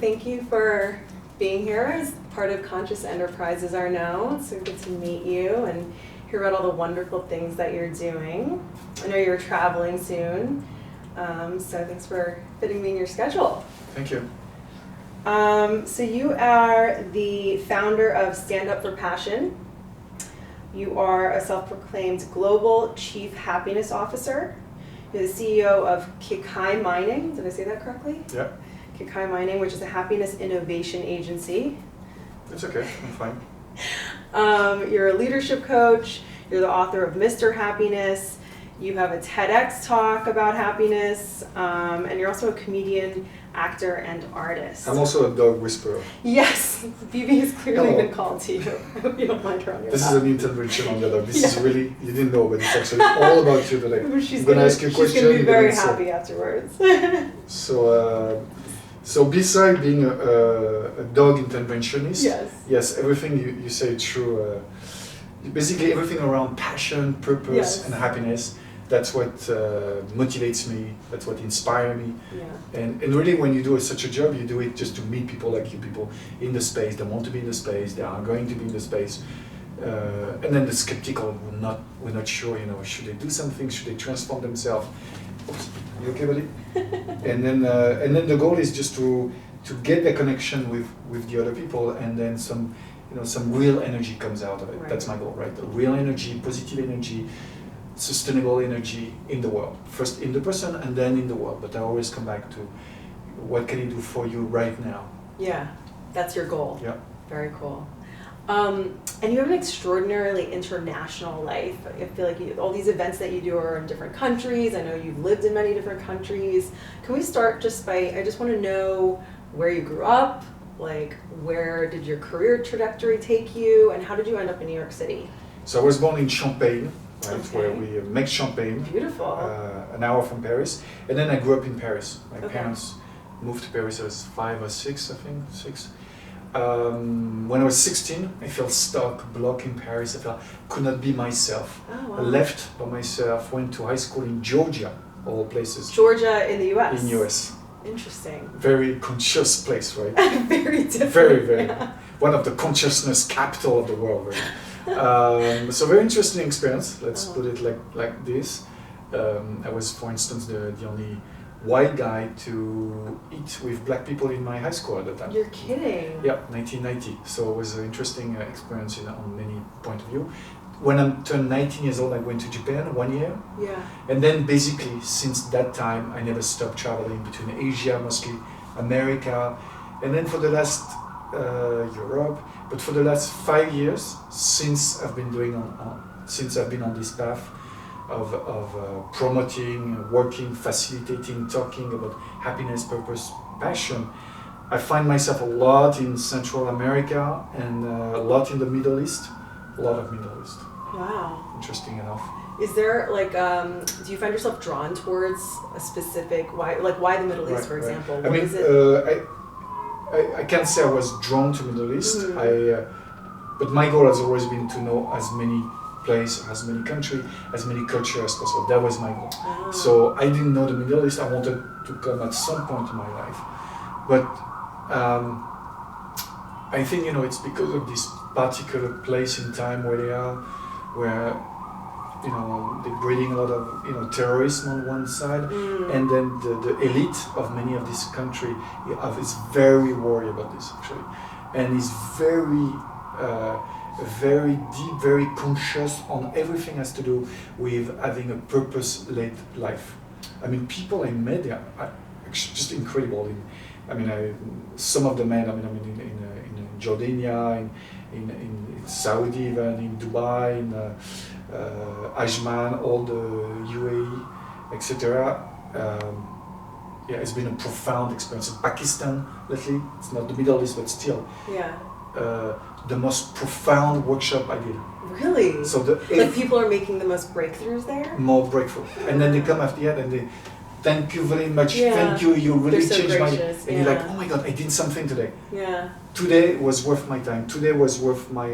Thank you for being here as part of Conscious.Enterprises, Arnaud. It's so good to meet you and hear about all the wonderful things that you're doing. I know you're traveling soon, so thanks for fitting me in your schedule. Thank you. So you are the founder of Standup for Passion. You are a self-proclaimed global chief happiness officer. You're the CEO of Kikai Mining. Did I say that correctly? Yeah. Kikai Mining, which is a happiness innovation agency. It's okay, I'm fine. You're a leadership coach. You're the author of Mr. Happiness. You have a TEDx talk about happiness, and you're also a comedian, actor, and artist. I'm also a dog whisperer. Yes, Phoebe has clearly Hello. been called to you. I hope you don't mind her on your This back. is an intervention on the dog. This is really, you didn't know, but it's actually all about you today. She's I'm going to ask you a she's question. going to be you're very gonna answer. happy afterwards. So beside being a dog interventionist, Yes. everything you say is true. Basically everything around passion, purpose, Yes. and happiness, that's what motivates me, that's what inspires me. Yeah. And really when you do such a job, you do it just to meet people like you, people in the space, they want to be in the space, they are going to be in the space. And then the skeptical, we're not sure, should they do something, should they transform themselves? Oops, you okay, buddy? and then the goal is just to get the connection with the other people, and then some real energy comes out of it. Right. That's my goal, right? The real energy, positive energy, sustainable energy in the world. First in the person and then in the world. But I always come back to what can I do for you right now? Yeah, that's your goal. Yeah. Very cool. And you have an extraordinarily international life. I feel like all these events that you do are in different countries. I know you've lived in many different countries. Can we start I just want to know where you grew up, like where did your career trajectory take you, and how did you end up in New York City? So I was born in Champagne, right, Okay. where we make champagne. Beautiful. An hour from Paris. And then I grew up in Paris. My Okay. parents moved to Paris. I was 5 or 6, I think, 6. When I was 16, I felt stuck, blocked in Paris. I could not be myself. Oh, wow. I left by myself, went to high school in Georgia, of all places. Georgia in the U.S.? In US. Interesting. Very conscious place, right? Very different. Very. Yeah. One of the consciousness capital of the world, right? So very interesting experience, let's put it like this. I was, for instance, the only white guy to eat with black people in my high school at the time. You're kidding. Yeah, 1990. So it was an interesting experience on many point of view. When I turned 19 years old, I went to Japan 1 year. Yeah. And then basically, since that time, I never stopped traveling between Asia, mostly America, and then for the last Europe. But for the last 5 years, since I've been on this path of promoting, working, facilitating, talking about happiness, purpose, passion, I find myself a lot in Central America and a lot in the Middle East. A lot of Middle East. Wow. Interesting enough. Is there do you find yourself drawn towards a specific, why the Middle East, for example? I What mean, is it? I can't say I was drawn to Middle East. But my goal has always been to know as many places, as many countries, as many cultures as possible. That was my goal. Oh. So I didn't know the Middle East. I wanted to come at some point in my life. But I think, it's because of this particular place in time where they are, where they're breeding a lot of terrorism on one side, and then the elite of many of these countries is very worried about this actually, and is very deep, very conscious on everything has to do with having a purpose-led life. I mean, people I met there are just incredible. Some of the men, in Jordania, in Saudi, even in Dubai, in Ajman, all the UAE, etc. It's been a profound experience. In Pakistan lately, it's not the Middle East, but still. Yeah. The most profound workshop I did. Really? So people are making the most breakthroughs there? More breakthrough. And then they come after the end and they thank you very much, thank you, you really They're so changed my... gracious, And you're like, oh my God, I did something today. Yeah. Today was worth my time. Today was worth my...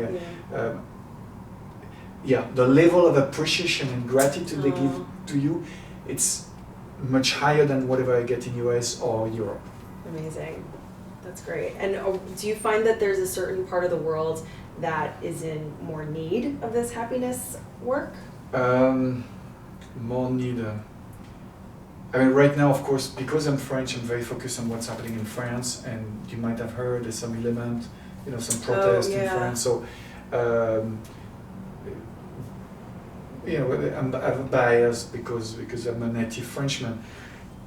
the level of appreciation and gratitude they give to you, it's much higher than whatever I get in US or Europe. Amazing. That's great. And do you find that there's a certain part of the world that is in more need of this happiness work? More need. I mean, right now, of course, because I'm French, I'm very focused on what's happening in France, and you might have heard there's some element, some protest in France. So, I have a bias because I'm a native Frenchman,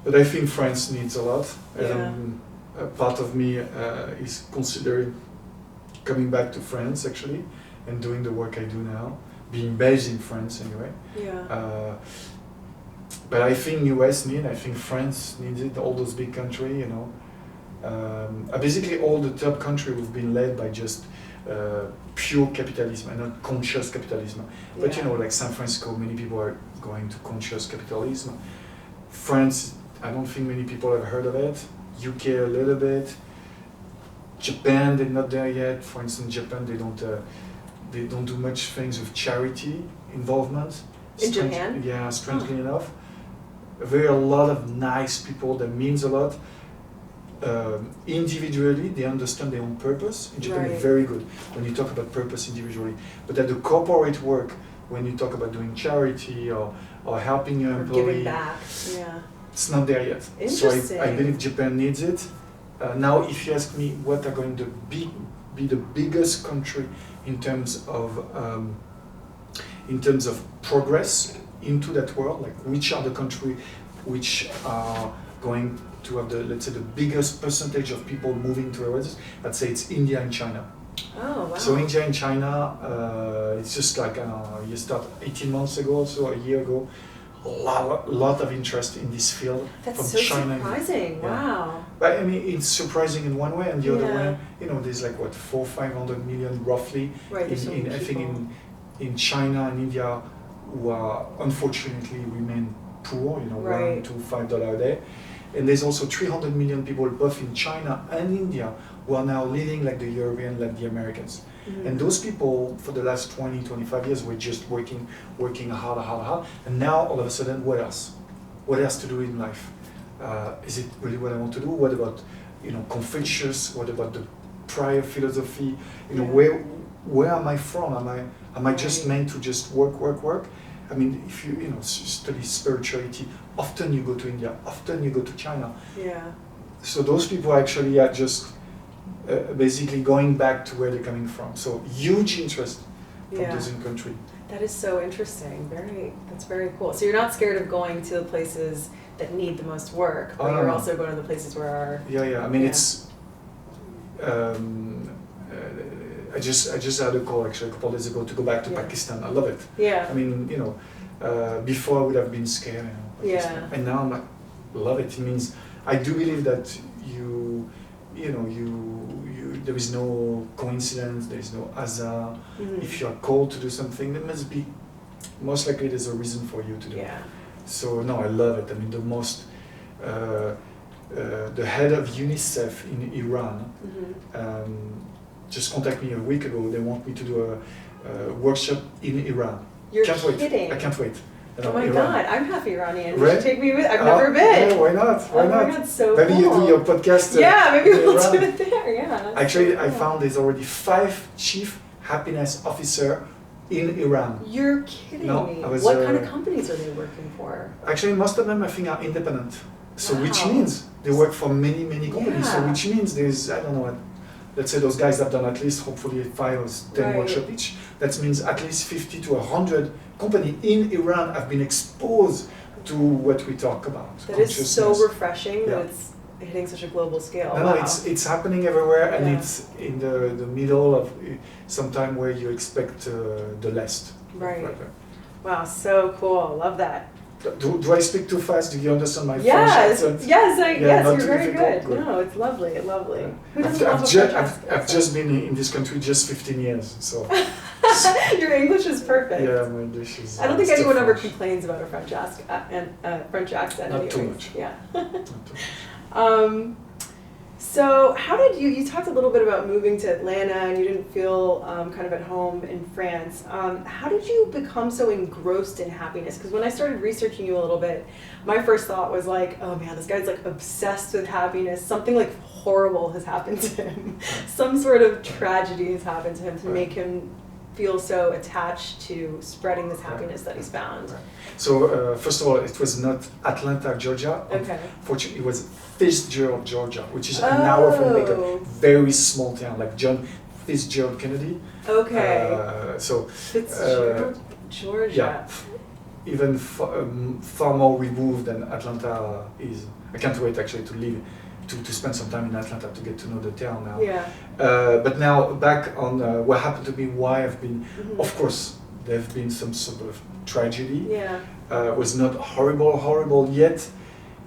but I think France needs a lot, and a part of me is considering coming back to France actually, and doing the work I do now, being based in France anyway. Yeah. But I think I think France needs it, all those big countries, Basically all the top countries have been led by just pure capitalism and not conscious capitalism. But like San Francisco, many people are going to conscious capitalism. France, I don't think many people have heard of it. UK a little bit. Japan, they're not there yet. For instance, Japan, they don't do much things with charity involvement. In Japan? Yeah, strangely enough. A lot of nice people, that means a lot. Individually, they understand their own purpose. In Japan, it's very good when you talk about purpose individually. But at the corporate work, when you talk about doing charity or helping your employee, giving back, it's not there yet. So I believe Japan needs it. Now, if you ask me what are going to be the biggest country in terms of progress into that world, like which are the countries which are going to have the biggest percentage of people moving towards, I'd say it's India and China. Oh, wow. So India and China, it's just like, you start 18 months ago, so a year ago, a lot of interest in this field. That's from so China. surprising. Wow. But I mean, it's surprising in one way, and the other way, there's like 400-500 million roughly in China and India who are unfortunately remain poor, $1 to $5 a day. And there's also 300 million people both in China and India who are now living like the European, like the Americans. Mm-hmm. And those people, for the last 20-25 years, were just working hard. And now, all of a sudden, what else? What else to do in life? Is it really what I want to do? What about, Confucius? What about the prior philosophy? Where am I from? Am I just meant to just work? I mean, if you study spirituality, often you go to India, often you go to China. Yeah. So those people actually are just basically going back to where they're coming from. So huge interest from those in country. That is so interesting. That's very cool. So you're not scared of going to the places that need the most work, but you're also going to the places where are. Yeah. I mean, it's. I just had a call actually a couple of days ago to go back to Pakistan. I love it. Yeah. I mean, before I would have been scared. Pakistan. And now I'm like, love it. It means I do believe that there is no coincidence, there is no hazard. Mm-hmm. If you are called to do something, there must be, most likely there's a reason for you to do it. So no, I love it. I mean, the head of UNICEF in Iran just contacted me a week ago. They want me to do a workshop in Iran. You're kidding. I can't wait. Oh my God, I'm half Iranian. Right? You should take me with. I've never been. Yeah, why not? Why not? My God, so maybe cool. You do your podcast. Maybe we'll do it there. Yeah. Actually, I found there's already 5 chief happiness officers in Iran. You're kidding me. What kind of companies are they working for? Actually, most of them I think are independent. So which means they work for many companies. So which means there's, I don't know what, let's say those guys have done at least hopefully 5 or 10 workshops each. That means at least 50 to 100 companies in Iran have been exposed to what we talk about. That is so refreshing that it's hitting such a global scale. No, it's happening everywhere, and it's in the middle of some time where you expect the least. Right. Wow, so cool. Love that. Do I speak too fast? Do you understand my French accent? Yes, you're very good. No, it's lovely. Who doesn't love a French accent? I've just been in this country just 15 years, so. Your English is perfect. Yeah, my English is. I don't think anyone ever complains about a French accent. Not too much. Yeah. Not too much. So how did you talked a little bit about moving to Atlanta and you didn't feel kind of at home in France. How did you become so engrossed in happiness? Because when I started researching you a little bit, my first thought was like, oh man, this guy's like obsessed with happiness. Something like horrible has happened to him. Some sort of tragedy has happened to him to make him feel so attached to spreading this happiness that he's found. So first of all, it was not Atlanta, Georgia. Okay. Unfortunately, it was Fitzgerald, Georgia, which is an hour from like a very small town, like John Fitzgerald Kennedy. Okay. Fitzgerald, Georgia. Yeah, even far more removed than Atlanta is. I can't wait actually to live, to spend some time in Atlanta to get to know the town now. Yeah. But now back on what happened to me, why I've been, of course, there have been some sort of tragedy. Yeah. It was not horrible yet.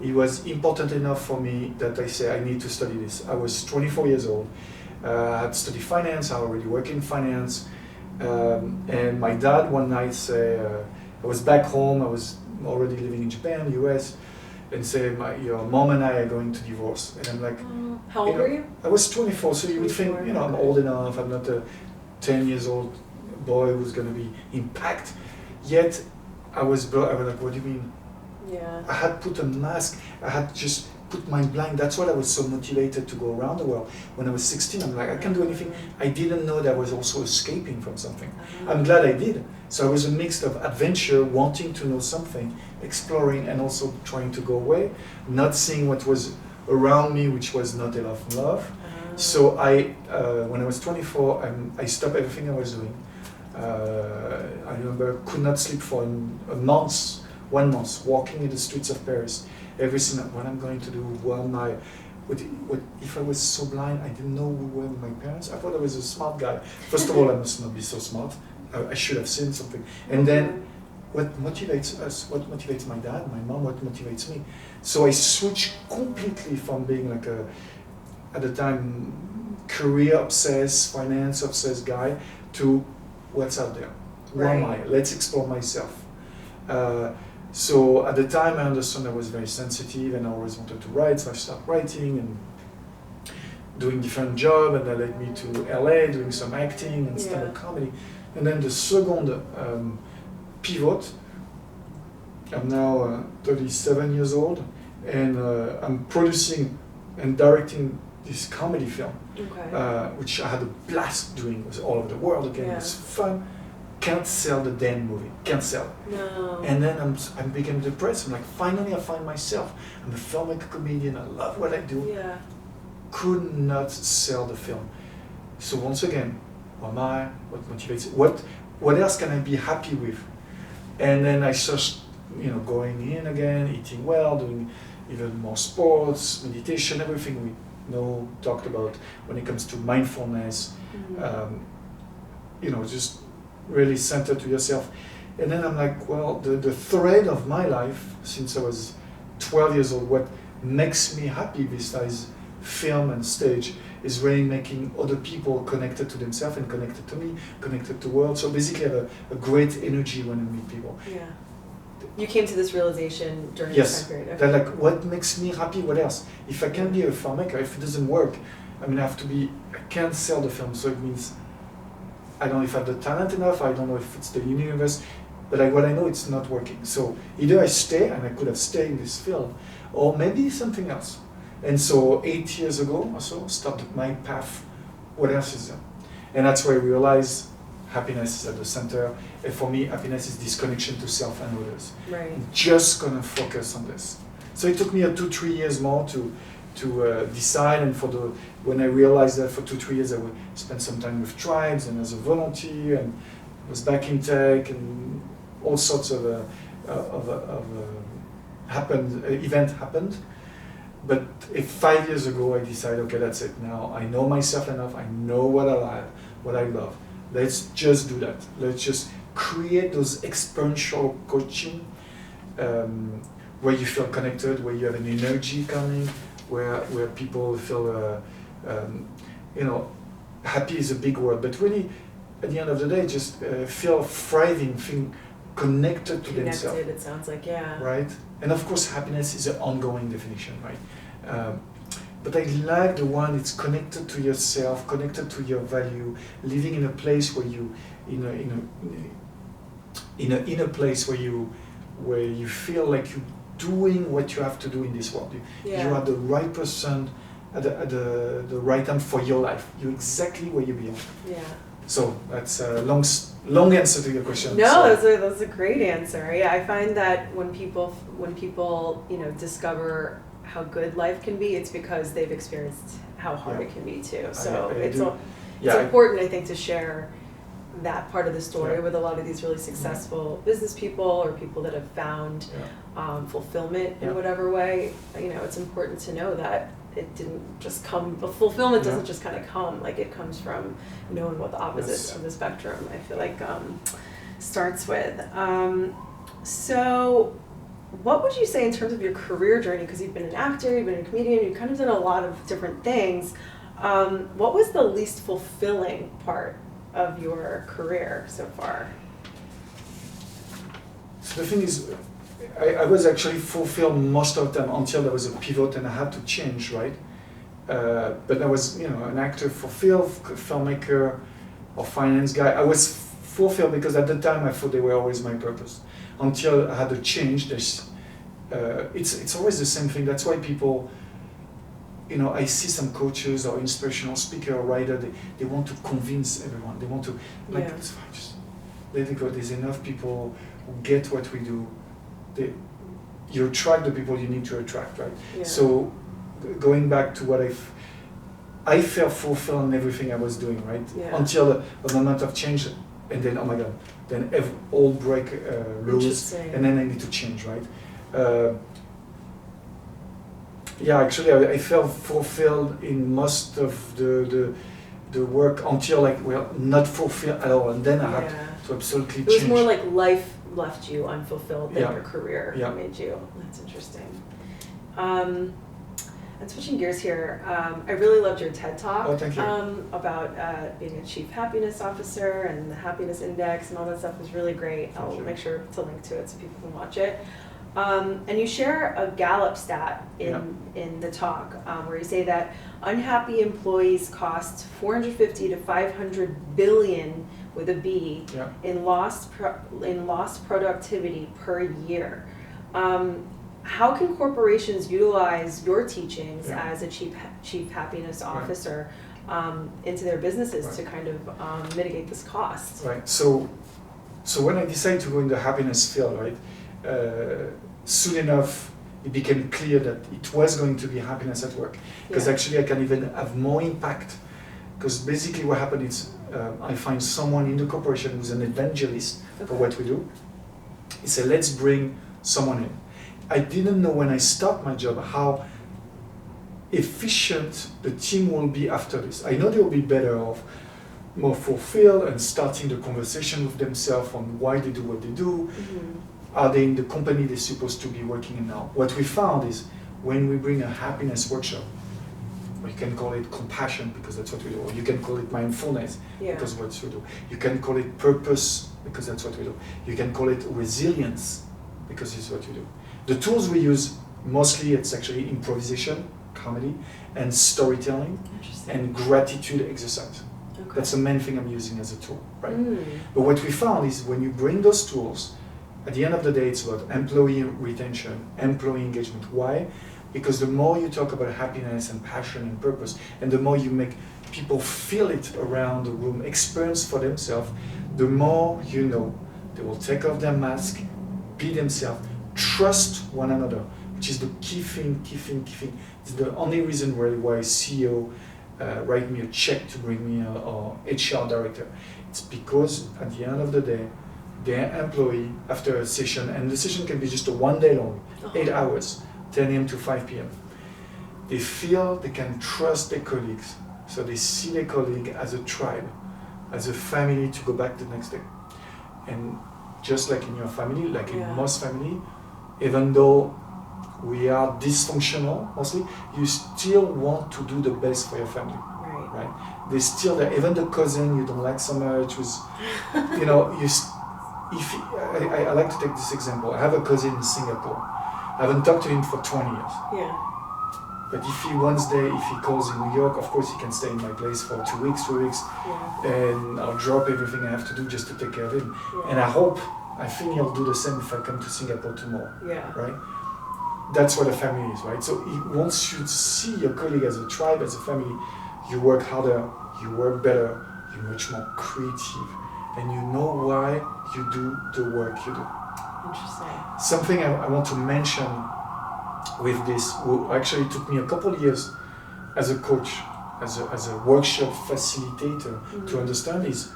It was important enough for me that I say I need to study this. I was 24 years old. I had studied finance. I already work in finance. And my dad one night said, I was back home. I was already living in Japan, US, and say, your mom and I are going to divorce. And I'm like, how old were you? I was 24, so you would think, I'm old enough. I'm not a 10 years old boy who's going to be impacted. Yet I was like, what do you mean? Yeah. I had put a mask. I had just put my blind. That's why I was so motivated to go around the world. When I was 16, I'm like, I can't do anything. I didn't know that I was also escaping from something. I'm glad I did. So I was a mix of adventure, wanting to know something, exploring, and also trying to go away, not seeing what was around me, which was not enough love. So when I was 24, I stopped everything I was doing. I remember could not sleep for a month. 1 month, walking in the streets of Paris, everything, what I'm going to do, what am I, what, if I was so blind, I didn't know who were my parents. I thought I was a smart guy. First of all, I must not be so smart. I should have seen something. And then, what motivates us, what motivates my dad, my mom, what motivates me. So I switched completely from being like at the time, career-obsessed, finance-obsessed guy to what's out there. Who am I? Let's explore myself. So at the time I understood I was very sensitive and I always wanted to write, so I started writing and doing different jobs, and that led me to LA, doing some acting and stand-up comedy. And then the second pivot, I'm now 37 years old, and I'm producing and directing this comedy film, which I had a blast doing. It was all over the world again, it was fun. Can't sell the damn movie, can't sell it. No. And then I became depressed. I'm like, finally I find myself. I'm a filmmaker, comedian, I love what I do. Yeah. Could not sell the film. So once again, who am I? What motivates? What else can I be happy with? And then I started, going in again, eating well, doing even more sports, meditation, everything we talked about when it comes to mindfulness. Just really centered to yourself. And then I'm like, well, the thread of my life since I was 12 years old, what makes me happy besides film and stage is really making other people connected to themselves and connected to me, connected to the world. So basically I have a great energy when I meet people. Yeah. You came to this realization during this time period. That like, what makes me happy, what else? If I can't be a filmmaker, if it doesn't work, I can't sell the film, so it means I don't know if I have the talent enough, I don't know if it's the universe, but what I know, it's not working. So either I stay, and I could have stayed in this field, or maybe something else. And so 8 years ago or so, started my path. What else is there? And that's where I realized happiness is at the center. And for me, happiness is this connection to self and others. Right. I'm just gonna focus on this. So it took me 2-3 years more to decide, and when I realized that for 2-3 years I would spend some time with tribes and as a volunteer, and was back in tech, and all sorts of event happened. But 5 years ago I decided, okay, that's it. Now I know myself enough. I know what I like, what I love. Let's just do that. Let's just create those experiential coaching where you feel connected, where you have an energy coming, where people feel, happy is a big word, but really, at the end of the day, just feel thriving, feel connected to themselves. Connected, it sounds like, yeah. Right? And of course, happiness is an ongoing definition, right? But I like the one it's connected to yourself, connected to your value, living in a place where you, in a place where you feel like you're doing what you have to do in this world. You are the right person at the right time for your life. You're exactly where you belong. Yeah. So that's a long answer to your question. No, that's a great answer. Yeah, I find that when people discover how good life can be, it's because they've experienced how hard it can be too. So it's important, I think, to share that part of the story with a lot of these really successful business people or people that have found fulfillment in whatever way. It's important to know that it didn't just come, fulfillment doesn't just kind of come, like it comes from knowing what the opposite of the spectrum, I feel like, starts with. So what would you say in terms of your career journey, because you've been an actor, you've been a comedian, you've kind of done a lot of different things. What was the least fulfilling part of your career so far? So the thing is, I was actually fulfilled most of the time until there was a pivot and I had to change, right? But I was, an actor fulfilled, filmmaker or finance guy. I was fulfilled because at the time I thought they were always my purpose. Until I had to change, it's always the same thing. That's why people, I see some coaches or inspirational speaker or writer, they want to convince everyone. They want to, it's fine, just let it go. There's enough people who get what we do. You attract the people you need to attract, right? Yeah. So going back to what I felt fulfilled in everything I was doing, right? Yeah. Until a moment of change, and then, oh my God, then all break loose, and then I need to change, right? Actually, I felt fulfilled in most of the work until not fulfilled at all, and then I had to absolutely change. It was more like life left you unfulfilled than your career made you. That's interesting. And switching gears here, I really loved your TED Talk about being a chief happiness officer and the happiness index and all that stuff was really great. I'll make sure to link to it so people can watch it. And you share a Gallup stat in the talk where you say that unhappy employees cost 450 to 500 billion with a B in lost productivity per year. How can corporations utilize your teachings as a chief happiness officer into their businesses to kind of mitigate this cost? Right. So when I decided to go in the happiness field, right, soon enough it became clear that it was going to be happiness at work, because actually I can even have more impact. Because basically what happened is I find someone in the corporation who's an evangelist for what we do. He said, let's bring someone in. I didn't know when I start my job how efficient the team will be after this. I know they will be better off, more fulfilled, and starting the conversation with themselves on why they do what they do. Mm-hmm. Are they in the company they're supposed to be working in now? What we found is when we bring a happiness workshop, or you can call it compassion because that's what we do, or you can call it mindfulness because that's what we do. You can call it purpose because that's what we do. You can call it resilience because it's what we do. The tools we use, mostly it's actually improvisation, comedy, and storytelling, and gratitude exercise. Okay. That's the main thing I'm using as a tool, right? But what we found is when you bring those tools, at the end of the day, it's about employee retention, employee engagement. Why? Because the more you talk about happiness and passion and purpose, and the more you make people feel it around the room, experience for themselves, the more they will take off their mask, be themselves, trust one another, which is the key thing. It's the only reason why CEO write me a check to bring me a HR director. It's because at the end of the day, their employee, after a session, and the session can be just a 1 day long, 8 hours, 10 a.m. to 5 p.m. They feel they can trust their colleagues, so they see their colleague as a tribe, as a family to go back the next day. And just like in your family, like in most family, even though we are dysfunctional mostly, you still want to do the best for your family, right? They still there. Even the cousin you don't like so much, I like to take this example. I have a cousin in Singapore. I haven't talked to him for 20 years. But if he if he calls in New York, of course he can stay in my place for 2 weeks, 3 weeks, and I'll drop everything I have to do just to take care of him. And I think he'll do the same if I come to Singapore tomorrow, right? That's what a family is, right? So once you see your colleague as a tribe, as a family, you work harder, you work better, you're much more creative, and you know why you do the work you do. Interesting. Something I want to mention with this, actually took me a couple of years as a coach, as a workshop facilitator to understand is,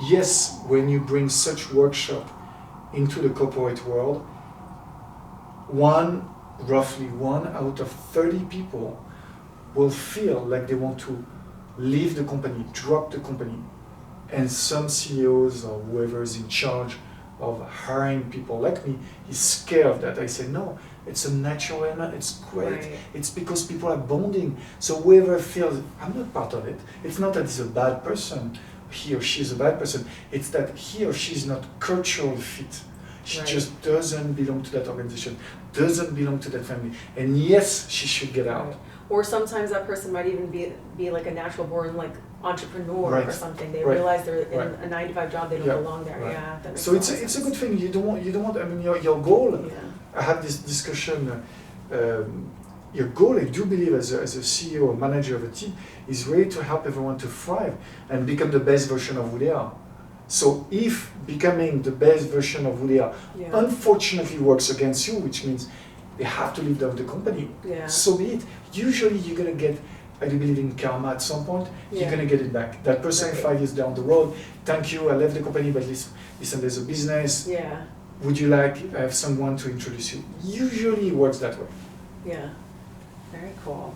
yes, when you bring such workshop into the corporate world, roughly one out of 30 people will feel like they want to leave the company, drop the company. And some CEOs or whoever is in charge of hiring people like me is scared of that. I say, no, it's a natural element, it's great. Right. It's because people are bonding. So whoever feels, I'm not part of it, it's not that he's a bad person, he or she is a bad person, it's that he or she is not cultural fit. She just doesn't belong to that organization, doesn't belong to that family. And yes, she should get out. Right. Or sometimes that person might even be like a natural born like entrepreneur or something. They realize they're in a 9-to-5 job, they don't belong there. Right. Yeah, that makes sense. So it's a good thing. You don't want. I mean, your goal. I had this discussion. Your goal, I do believe, as a CEO or manager of a team, is really to help everyone to thrive and become the best version of who they are. So if becoming the best version of who they are unfortunately works against you, which means they have to leave the company, so be it. Usually you're going to get, I do believe in karma at some point, you're going to get it back. That person 5 years down the road, thank you, I left the company, but listen, there's a business. Would you like, I have someone to introduce you. Usually it works that way. Yeah, very cool.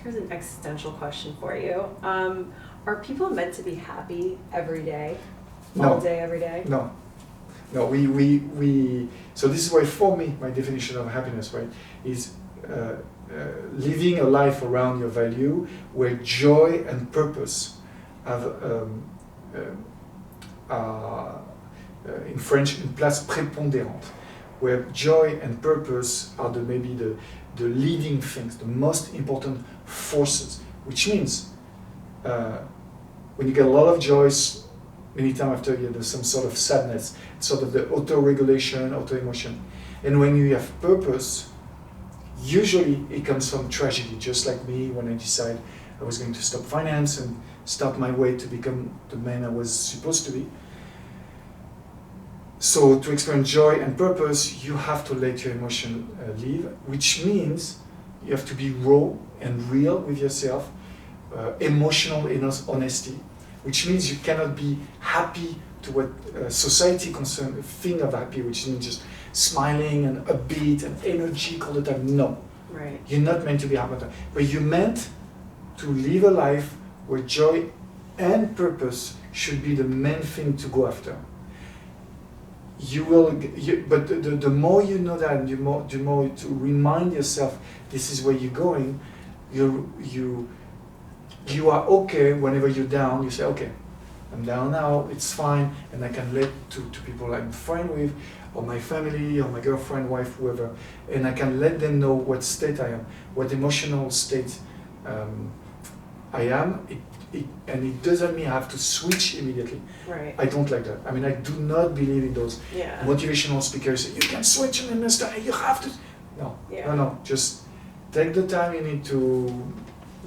Here's an existential question for you. Are people meant to be happy every day? All day, every day? No. No, we so this is why for me, my definition of happiness, right, is living a life around your value where joy and purpose have, in French, une place prépondérante, where joy and purpose are maybe the leading things, the most important forces, which means when you get a lot of joy, many times after there's some sort of sadness, sort of the auto-regulation, auto-emotion. And when you have purpose, usually it comes from tragedy, just like me when I decided I was going to stop finance and start my way to become the man I was supposed to be. So to experience joy and purpose, you have to let your emotion leave, which means you have to be raw and real with yourself, emotional honesty, which means you cannot be happy to what society concerned think of happy, which means just smiling and upbeat and energy all the time. No, you're not meant to be happy, but you're meant to live a life where joy and purpose should be the main thing to go after. But the more you know that, the more to remind yourself this is where you're going. You are okay whenever you're down. You say, okay, I'm down now, it's fine, and I can let to people I'm friend with, or my family, or my girlfriend, wife, whoever, and I can let them know what state I am, what emotional state I am, and it doesn't mean I have to switch immediately. I don't like that. I mean, I do not believe in those motivational speakers say, you can switch in an instant, you have to. No, just take the time you need to.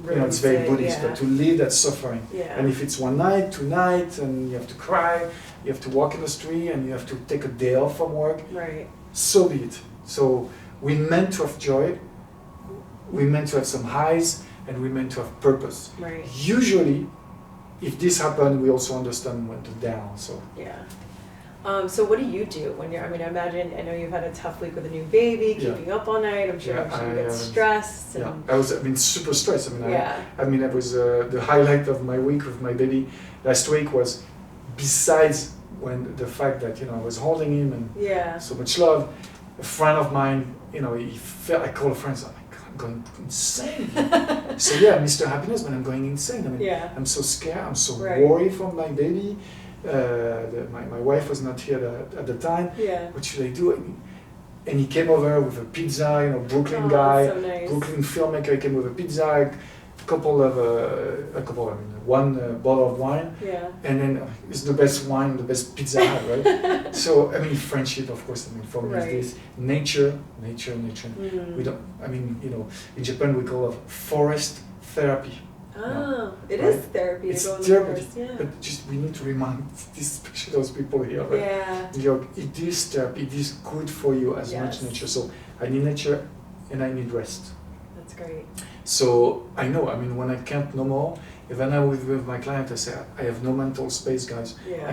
It's very Buddhist, but to leave that suffering. And if it's one night, 2 nights, and you have to cry, you have to walk in the street, and you have to take a day off from work, so be it. So we're meant to have joy, we're meant to have some highs, and we're meant to have purpose. Usually, if this happens, we also understand when to down. So so what do you do when you're, I mean, I know you've had a tough week with a new baby, keeping up all night, I'm sure you get stressed. I was super stressed. I mean, it was the highlight of my week with my baby last week was, besides when the fact that, I was holding him and so much love, a friend of mine, I called a friend, so I'm going insane. So Mr. Happiness, but I'm going insane. I mean, I'm so scared, I'm so worried for my baby. My wife was not here at the time. What should I do? and he came over with a pizza, you know, Brooklyn Oh, guy, so nice. Brooklyn filmmaker. He came with a pizza, one bottle of wine, Yeah. and then it's the best wine, the best pizza I had, right? So I mean, friendship, of course. I mean, for me, Right. is this nature. Mm. We don't. I mean, you know, in Japan we call it forest therapy. Oh, it Right. is therapy It's to go in the therapy, forest. Yeah. but just we need to remind, especially those people here, right? Yeah. New York, it is therapy. It is good for you as Yes. much nature. So I need nature, and I need rest. That's great. So I know. I mean, when I can't no more, even now with my client, I say I have no mental space, guys. Yeah.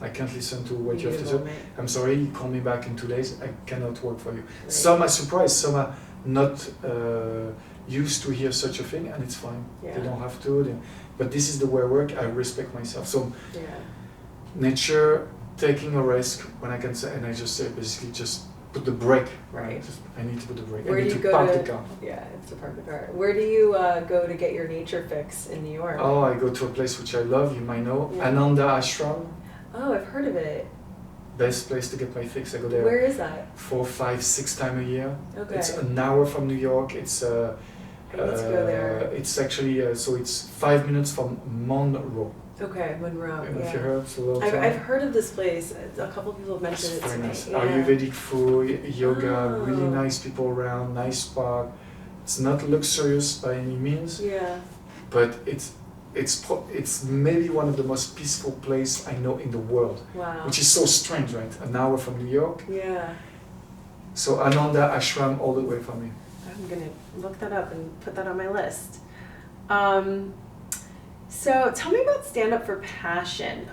I can't listen to what you have need to a say. moment. I'm sorry, you call me back in 2 days. I cannot work for you. Right. Some are surprised. Some are not used to hear such a thing, and it's fine. Yeah. They don't have to. But this is the way I work. I respect myself. So Yeah. nature, taking a risk when I can say, and I just say basically just put the brake. Right. I need to put the brake. Where I do need you to go park to? the car. Yeah, it's a part of the car. Where do you go to get your nature fix in New York? Oh, I go to a place which I love. You might know, Yeah. Ananda Ashram. Oh, I've heard of it. Best place to get my fix. I go there Where is that? 4, 5, 6 times a year. Okay. It's an hour from New York. It's I need to go there. It's actually so it's 5 minutes from Monroe. Okay, Monroe. And if Yeah. you heard, it's a little I've town. heard of this place. A couple of people have It's mentioned it to very me. nice. Yeah. Ayurvedic food, yoga, Oh. really nice people around, nice park. It's not luxurious by any means, Yeah. but it's maybe one of the most peaceful place I know in the world, Wow. which is so strange, right? An hour from New York. Yeah. So Ananda Ashram all the way from me. I'm gonna look that up and put that on my list. So tell me about Stand Up for Passion.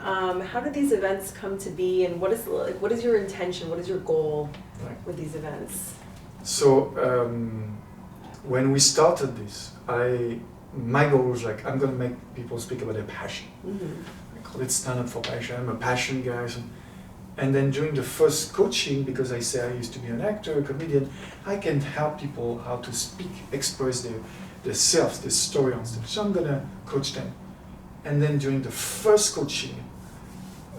How did these events come to be, and what is your intention? What is your goal Right. with these events? So when we started this, my goal was like, I'm gonna make people speak about their passion. Mm-hmm. I call it Stand Up for Passion. I'm a passion guy. And then during the first coaching, because I say I used to be an actor, a comedian, I can help people how to speak, express their selves, their story on stage. So I'm gonna coach them. And then during the first coaching,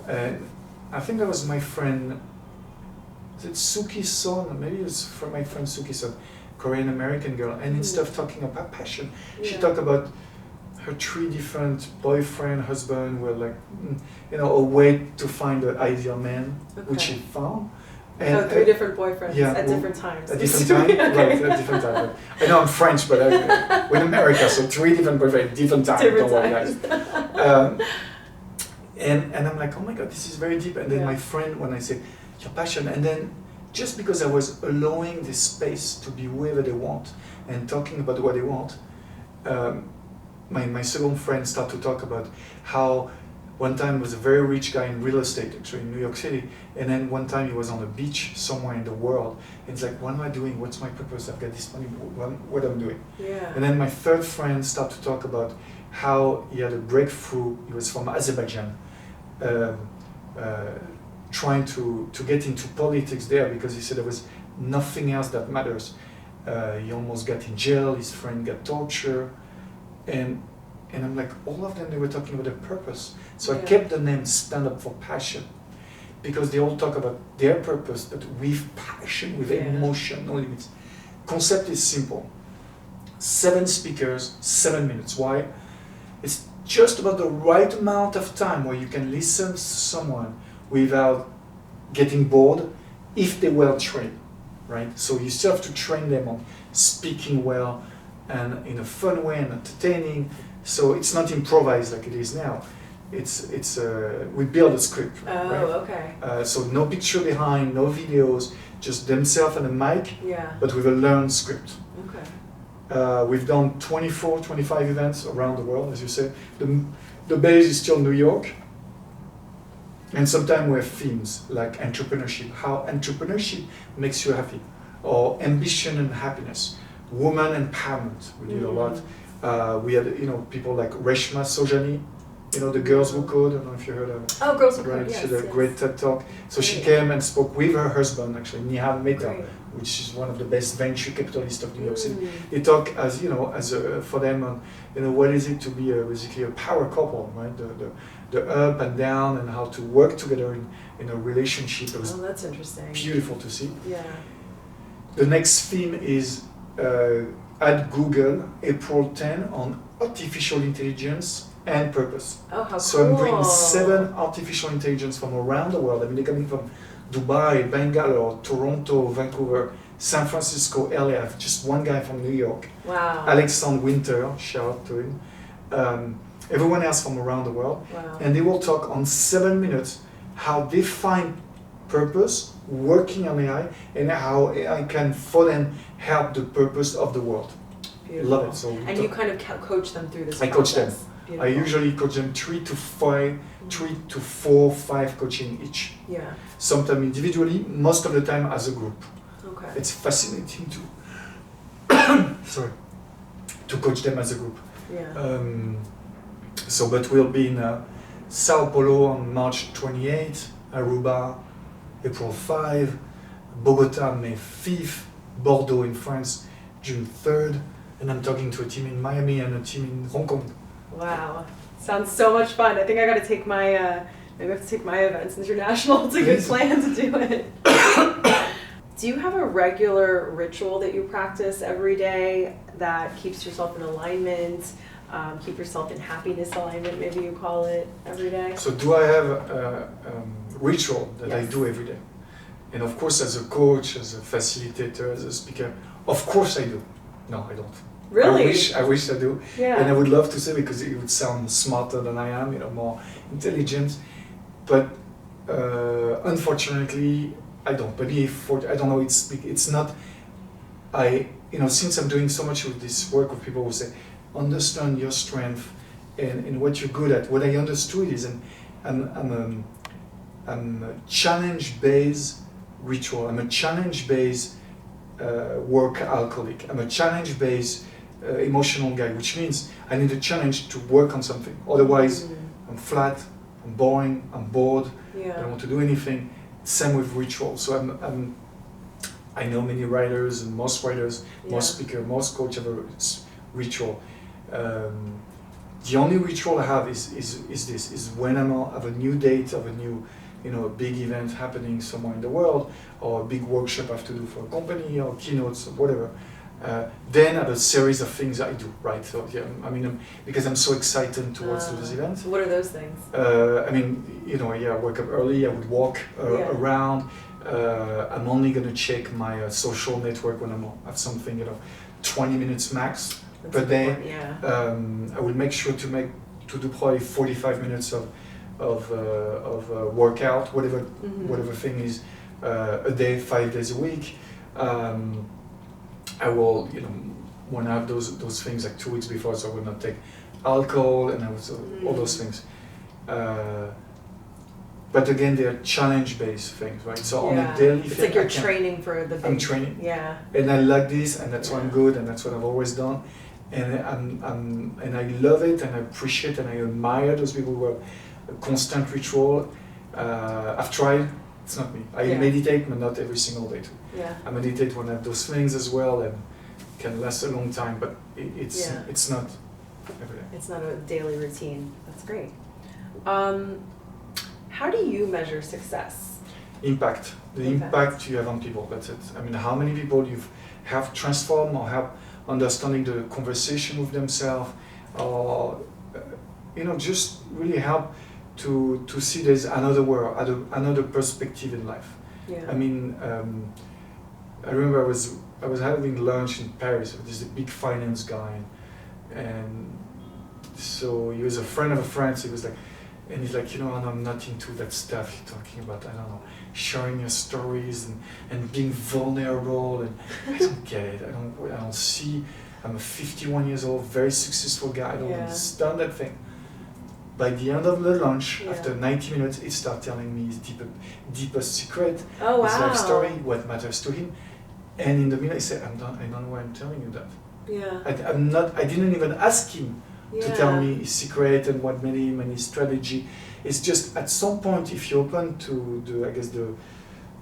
I think that was my friend, is it Suki Son? Maybe it's from my friend Suki Son, Korean American girl. And instead of talking about passion, she talked about her 3 different boyfriend, husband were like, a way to find the ideal man, which she found. And 3 different boyfriends yeah, at different times. At different time, right? At different time. I know I'm French, but we're in America, so 3 different boyfriends, different time. Different Don't worry, times. guys. And I'm like, oh my God, this is very deep. And then my friend, when I said, your passion, and then just because I was allowing this space to be wherever they want and talking about what they want, my second friend started to talk about how one time was a very rich guy in real estate, actually in New York City, and then one time he was on a beach somewhere in the world, and it's like, what am I doing? What's my purpose? I've got this money, what am I doing? Yeah. And then my third friend started to talk about how he had a breakthrough. He was from Azerbaijan, trying to get into politics there because he said there was nothing else that matters. He almost got in jail, his friend got tortured, and I'm like, all of them, they were talking about their purpose. So I kept the name Stand Up for Passion, because they all talk about their purpose, but with passion, with emotion, no limits. Concept is simple. 7 speakers, 7 minutes. Why? It's just about the right amount of time where you can listen to someone without getting bored if they're well trained, right? So you still have to train them on speaking well and in a fun way and entertaining. So it's not improvised like it is now. It's we build a script, right? Okay. So no picture behind, no videos, just themselves and a mic, Yeah. but with a learned script. Okay. We've done 24, 25 events around the world, as you say. The base is still New York. And sometimes we have themes like entrepreneurship, how entrepreneurship makes you happy, or ambition and happiness, woman empowerment. We did a lot. We had people like Reshma Sojani, the Girls Who Code. I don't know if you heard of. Oh, Girls Who Right, Code. Yes. she had a yes. great TED Talk. So she came and spoke with her husband, actually, Nihal Mehta, Great. which is one of the best venture capitalists of New York City. They talk for them on, what is it to be basically a power couple, right? The up and down and how to work together in a relationship. It was Oh, that's interesting. beautiful to see. Yeah. The next theme is at Google, April 10, on artificial intelligence and purpose. Oh, how So cool. I'm bringing 7 artificial intelligence from around the world. I mean, they're coming from Dubai, Bangalore, Toronto, Vancouver, San Francisco, LA. I have just one guy from New York. Wow. Alexandre Winter, shout out to him. Everyone else from around the world. Wow. And they will talk on 7 minutes how they find purpose working on AI and how AI can for them help the purpose of the world. Beautiful. Love it. So and you kind of coach them through this I coach them. process. I usually coach them 3 to 4, 5 coaching each. Yeah. Sometimes individually, most of the time as a group. Okay. It's fascinating to sorry, to coach them as a group. Yeah. But we'll be in Sao Paulo on March 28th, Aruba April 5, Bogota May 5th, Bordeaux in France June 3rd, and I'm talking to a team in Miami and a team in Hong Kong. Wow. Sounds so much fun. I think I got to take my, maybe I have to take my events international. It's a good plan to do it. Do you have a regular ritual that you practice every day that keeps yourself in alignment, keep yourself in happiness alignment, maybe you call it, every day? So do I have a ritual that I do every day? And of course, as a coach, as a facilitator, as a speaker, of course I do. No, I don't. Really? I wish I do. Yeah. And I would love to say, because it would sound smarter than I am, more intelligent. But unfortunately, I don't. But I don't know. It's not. Since I'm doing so much with this work with people who say, understand your strength and what you're good at. What I understood is, I'm a challenge-based ritual. I'm a challenge-based work alcoholic. I'm a challenge-based emotional guy, which means I need a challenge to work on something. Otherwise, I'm flat, I'm boring, I'm bored, I don't want to do anything. Same with ritual. So I know many writers, and most writers, most speakers, most coaches have a ritual. The only ritual I have is when I have a new date of a new, a big event happening somewhere in the world, or a big workshop I have to do for a company, or keynotes, or whatever. Then I have a series of things I do, right? So because I'm so excited towards those events. What are those things? I wake up early, I would walk around. I'm only gonna check my social network when I have something, 20 minutes max per day. I will make sure to do probably 45 minutes of workout, whatever thing is, a day, 5 days a week. I will, when I have those things like 2 weeks before, so I will not take alcohol and all those things. But again, they are challenge-based things, right? So on a daily it's thing, like you're training for the big. I'm training. Yeah. And I like this, and that's what I'm good, and that's what I've always done. And and I love it, and I appreciate, and I admire those people who have a constant ritual. I've tried. It's not me. I meditate, but not every single day too. Yeah. I meditate when I have those things as well, and can last a long time. But it's not every day. It's not a daily routine. That's great. How do you measure success? Impact. The impact you have on people. That's it. How many people you have transformed or have understanding the conversation with themselves, or just really help to see there's another world, another perspective in life. Yeah. I remember I was having lunch in Paris with this big finance guy, and so he was a friend of a friend. So he was like, and he's like, I'm not into that stuff you're talking about. I don't know, sharing your stories and being vulnerable, and I don't get it. I don't see. I'm a 51 years old, very successful guy. I don't understand that thing. By the end of the lunch, after 90 minutes, he started telling me his deepest secret, his life story, what matters to him. And in the middle, he said, I don't know why I'm telling you that. Yeah. I didn't even ask him to tell me his secret and what made him and his strategy. It's just at some point, if you're open to the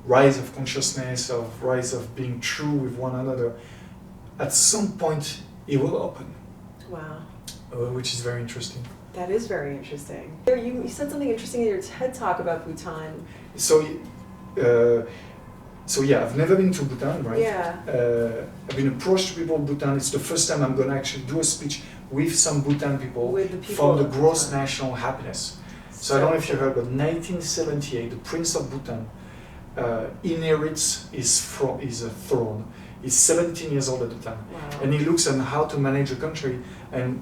rise of consciousness, of rise of being true with one another, at some point it will open. Wow. Which is very interesting. That is very interesting. You said something interesting in your TED Talk about Bhutan. So So yeah, I've never been to Bhutan, right? Yeah. I've been approached to people in Bhutan. It's the first time I'm going to actually do a speech with some Bhutan people, With the people from the of gross Bhutan. national happiness. So I don't know if you heard, but 1978, the Prince of Bhutan inherits his throne. He's 17 years old at the time, Wow. and he looks at how to manage a country, and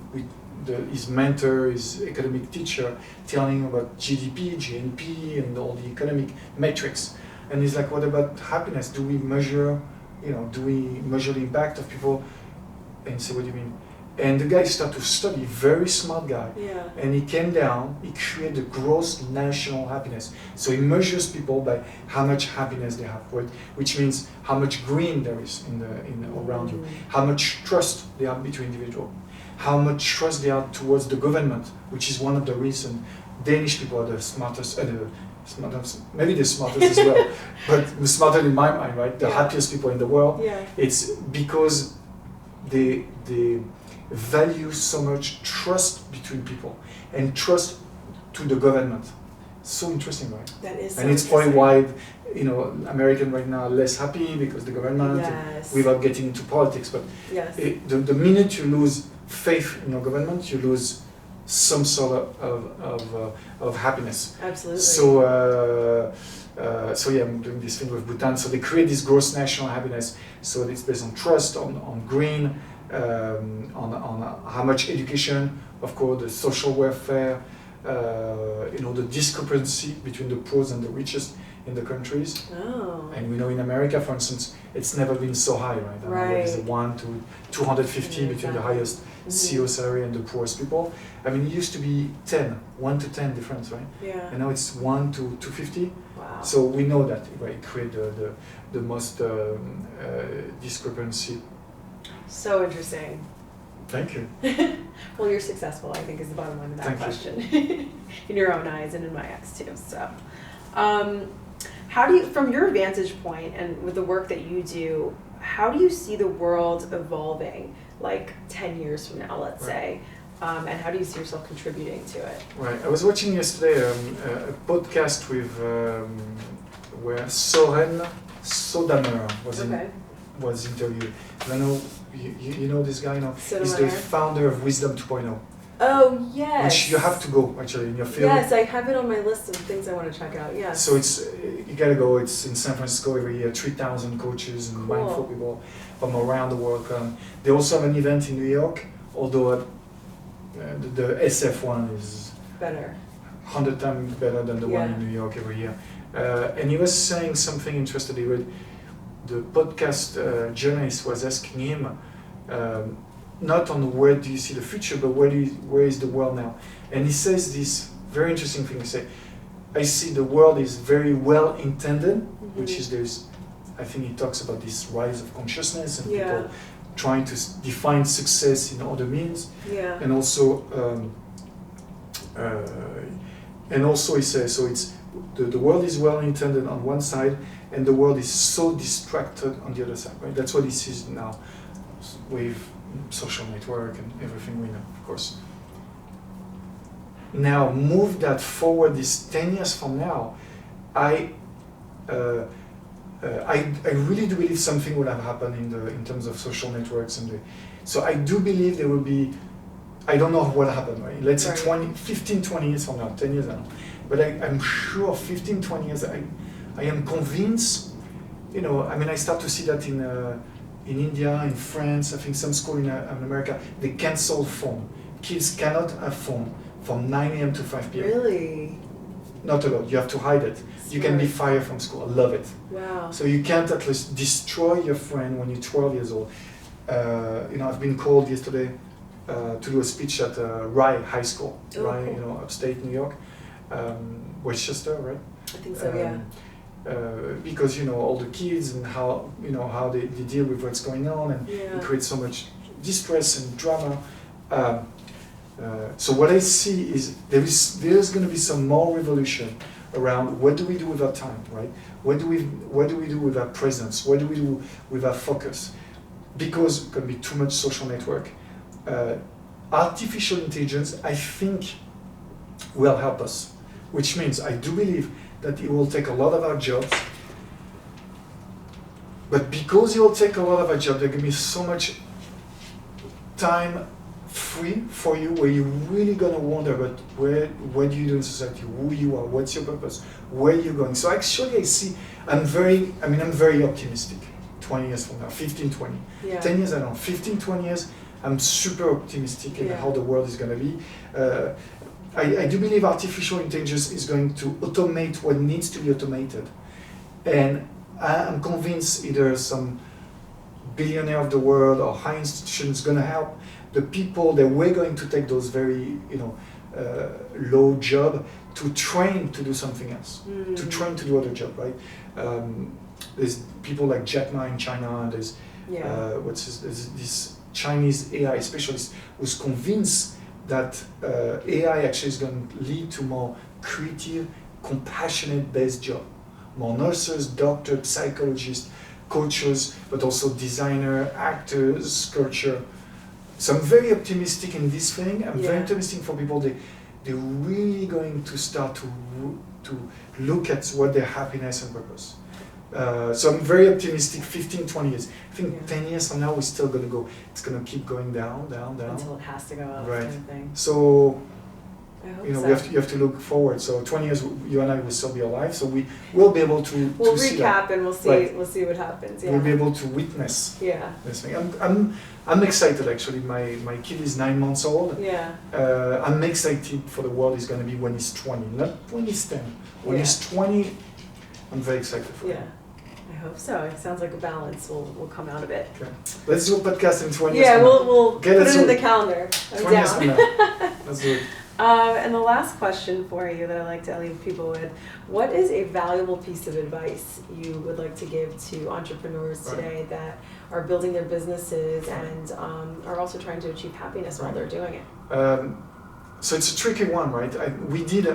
his mentor, his economic teacher, telling him about GDP, GNP, and all the economic metrics. And he's like, what about happiness? Do we measure the impact of people? And he said, what do you mean? And the guy started to study, very smart guy. Yeah. And he came down, he created the gross national happiness. So he measures people by how much happiness they have, right? Which means how much green there is around you, how much trust they have between individuals, how much trust they have towards the government, which is one of the reasons Danish people are the smartest, maybe the smartest as well, but smarter in my mind, right? The happiest people in the world. Yeah. It's because they value so much trust between people and trust to the government. So interesting, right? That is so and it's probably why Americans right now are less happy because the government, Yes. without getting into politics, but Yes. the minute you lose faith in your government, you lose some sort of happiness. Absolutely. So yeah, I'm doing this thing with Bhutan. So they create this gross national happiness. So it's based on trust, on green, on how much education, of course, the social welfare, the discrepancy between the poor and the richest in the countries. Oh. And we know in America, for instance, it's never been so high, right? Right. It's 1 to 250 between the highest CEO salary and the poorest people. I mean, it used to be 1 to 10 difference, right? Yeah. And now it's 1 to 250. Wow. So we know that, right? It creates the most discrepancy. So interesting. Thank you. Well, you're successful, I think, is the bottom line of that Thank question. In your own eyes and in my eyes too. So, how do you, from your vantage point and with the work that you do, how do you see the world evolving, like 10 years from now, let's say, and how do you see yourself contributing to it? Right. I was watching yesterday a podcast with where Soren Sodamer was interviewed. And I know you know this guy now. He's the founder of Wisdom 2.0. Oh yes. Which you have to go actually in your field. Yes, I have it on my list of things I want to check out. Yes. So you gotta go. It's in San Francisco every year. 3,000 coaches and mindful people from around the world come. They also have an event in New York, although the SF one is better. 100 times better than the one in New York every year. And he was saying something interesting. The podcast journalist was asking him, not on where do you see the future, but where is the world now? And he says this very interesting thing. He said, I see the world is very well intended, which is I think he talks about this rise of consciousness and people trying to define success in other means. Yeah. And also he says, so it's the world is well intended on one side, and the world is so distracted on the other side, right? That's what he sees now with social network and everything we know, of course. Now, move that forward this 10 years from now, I really do believe something will have happened in terms of social networks. So I do believe there will be, I don't know what will happen, right? Let's say 15, 20 years from now, 10 years from now. But I'm sure 15, 20 years, I am convinced, I start to see that in India, in France, I think some school in America, they cancel phone. Kids cannot have phone from 9 a.m. to 5 p.m. Really? Not allowed. You have to hide it. Smart. You can be fired from school. I love it. Wow. So you can't at least destroy your friend when you're 12 years old. I've been called yesterday to do a speech at Rye High School, Rye, cool. Upstate New York, Westchester, right? I think so, yeah. Because all the kids and how they deal with what's going on and it creates so much distress and drama. So what I see is there's going to be some more revolution around what do we do with our time, right? What do we do with our presence? What do we do with our focus? Because it's going to be too much social network. Artificial intelligence, I think, will help us, which means I do believe that it will take a lot of our jobs, But because you'll take a lot of a job, there can be so much time free for you where you're really gonna wonder about what do you do in society, who you are, what's your purpose, where you're going. So actually I'm very optimistic 20 years from now, 15, 20. Yeah. 10 years, I don't know, 15, 20 years, I'm super optimistic in how the world is gonna be. I do believe artificial intelligence is going to automate what needs to be automated. And I'm convinced either some billionaire of the world or high institution is going to help the people that we're going to take those very low job to train to do something else, to train to do other job, right? There's people like Jack Ma in China, and there's this Chinese AI specialist who's convinced that AI actually is going to lead to more creative, compassionate-based job. More nurses, doctors, psychologists, coaches, but also designer, actors, sculpture. So I'm very optimistic in this thing. I'm very optimistic for people. They're really going to start to look at what their happiness and purpose. So I'm very optimistic. 15, 20 years. I think 10 years from now we're still going to go. It's going to keep going down, down, down until it has to go up. Right. Kind of thing. So. I hope You have to look forward. So 20 years, you and I will still be alive. So we will be able to. We'll to see recap that. and we'll see what happens. Yeah. We'll be able to witness. Yeah. This thing. I'm excited actually. My kid is 9 months old. Yeah. I'm excited for the world is going to be when he's 20, not when he's 10. When he's 20, I'm very excited for it. I hope so. It sounds like a balance will come out of it. Okay. Let's do a podcast in 20 years. Yeah, we'll put it in the it. calendar. I'm 20 years down. from now. Let's do it. And the last question for you that I like to leave people with, what is a valuable piece of advice you would like to give to entrepreneurs today that are building their businesses and are also trying to achieve happiness while they're doing it? So it's a tricky one, right? We did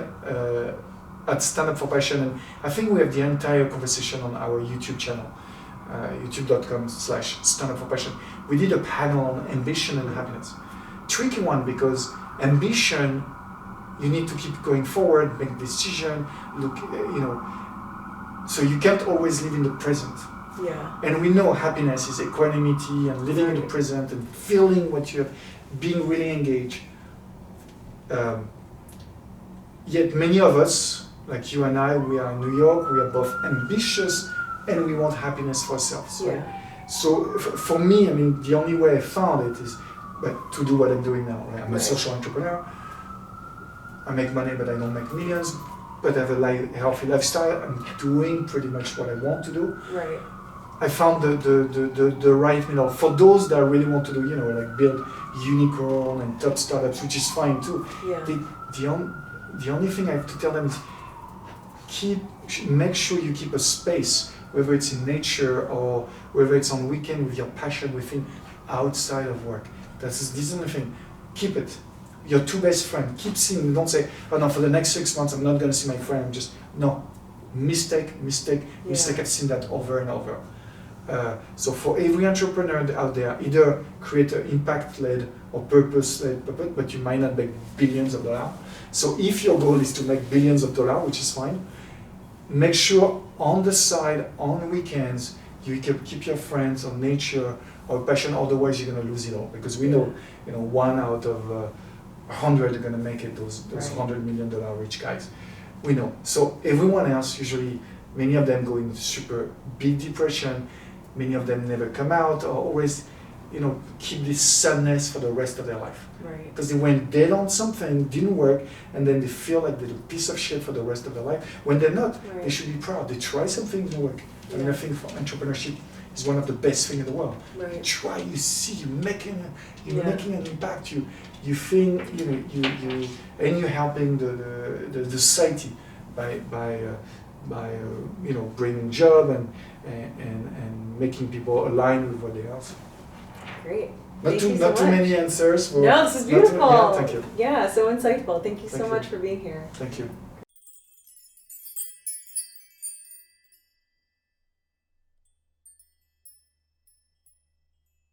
at Standup for Passion, and I think we have the entire conversation on our YouTube channel, youtube.com/standupforpassion. We did a panel on ambition and happiness. Tricky one because ambition, you need to keep going forward, make decision, look, so you can't always live in the present. Yeah. And we know happiness is equanimity and living in the present and feeling what you have, being really engaged. Yet many of us, like you and I, we are in New York, we are both ambitious and we want happiness for ourselves. Right? So for me, the only way I found it is to do what I'm doing now. Right? I'm a social entrepreneur. I make money, but I don't make millions. But I have a healthy lifestyle. I'm doing pretty much what I want to do. Right. I found the right middle for those that really want to do, like build unicorn and top startups, which is fine too. Yeah. The only thing I have to tell them is make sure you keep a space, whether it's in nature or whether it's on weekend with your passion within outside of work. This is the thing. Keep it. Your two best friends. Keep seeing them. Don't say, oh no, for the next 6 months I'm not going to see my friend. No. Mistake. I've seen that over and over. So for every entrepreneur out there, either create an impact-led or purpose-led, but you might not make billions of dollars. So if your goal is to make billions of dollars, which is fine, make sure on the side, on weekends, you keep your friends on nature or passion, otherwise you're going to lose it all. Because we know, 1 out of 100 are going to make it, those $100 million rich guys. We know. So everyone else, usually, many of them go into super big depression, many of them never come out, or always, keep this sadness for the rest of their life. Right. Because they went dead on something, didn't work, and then they feel like they're a piece of shit for the rest of their life. When they're not, they should be proud. They try something, didn't work. I think for entrepreneurship is one of the best things in the world. Right. You try, you see, you're making an impact. You think, and you're helping the society by bringing job and making people align with what they are. Great. Not too many answers. No, this is beautiful. Thank you. Yeah, so insightful. Thank you so Thank you. much for being here. Thank you.